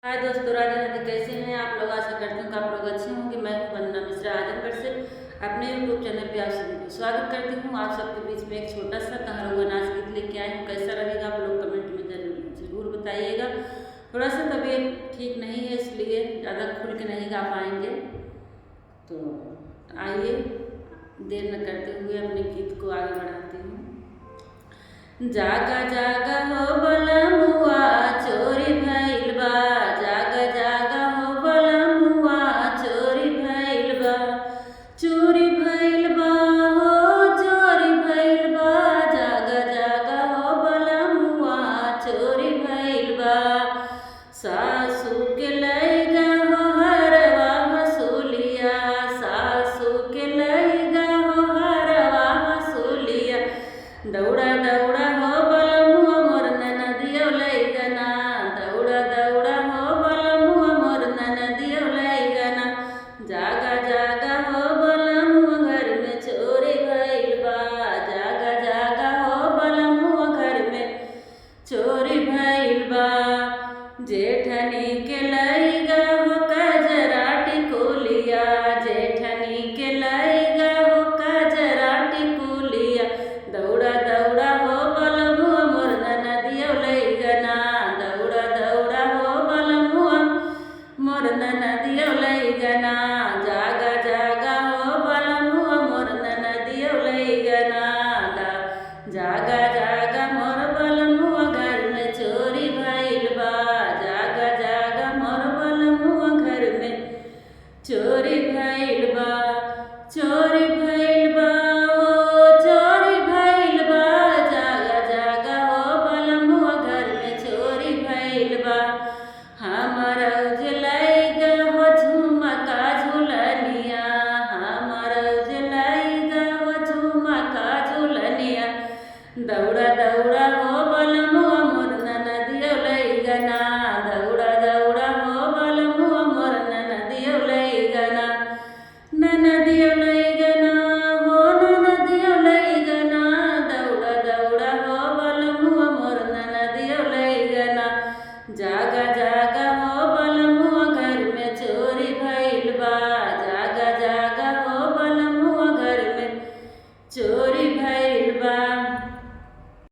हाय दोस्तों, राधे राधे। कैसे हैं आप लोग? आशा करती हूँ कि आप लोग अच्छे होंगे। मैं हूँ वंदना मिश्रा, आजमगढ़ से अपने यूट्यूब चैनल पे आप सभी को स्वागत करती हूँ। आप सबके बीच में एक छोटा सा कहारुआ नाच गीत लेके आई हूँ। कैसा लगेगा आप लोग कमेंट में जरूर बताइएगा। थोड़ा सा तबीयत ठीक नहीं है, इसलिए ज़्यादा खुल के नहीं गा पाएंगे। तो आइए देर न करते हुए अपने गीत को आगे बढ़ाती हूँ। जागा जागा हो बलमुआ, चोरी भइल बा। जागा जागा हो बलमुआ, चोरी भइल बा। चोरी भइल बा हो, चोरी भइल बा। जागा जागा हो बलमुआ, चोरी भइल बा। सासू के लइगा हो हरवा हसूलिया, सासू के लइगा हो हरवा हसूलिया। दौड़ा दौड़ा हो बलमुआ मोर ननदियो लइगना, दौड़ा दौड़ा हो बलमुआ मोर ननदियो लइगना। जागा जागा हो बलमुआ घर में चोरी भइल बा। जागा जागा हो बलमुआ घर में चोरी भइल बा। जेठनी के लइगा हो कजरा टिकुलिया, जेठनी के लइगा हो कजरा टिकुलिया। दौड़ा दौड़ा हो बलमुआ मोर ननदियो लइगना, दौड़ा दौड़ा हो बलमुआ मोर ननदियो लइगना। जागा जागा हो बलमुआ मोर ननदियो लइगना। जागा जागा मोर बलमुआ घर में चोरी भइल बा। जागा जागा मोर बलमुआ घर में चोरी भइल बा। चोरी भइल बा हो, चोरी भइल बा। जागा जागा हो बलमुआ घर में चोरी भइल बा। हमर उजलैगा हो झुमका झुलनिया, हमर उजलैगा हो झुमका झुलनिया। दौड़ा दौड़ा हो बलमुआ मोर ननदियो लइगना, दौड़ा दौड़ा हो बलमुआ मोर ननदियो लइगना। ननद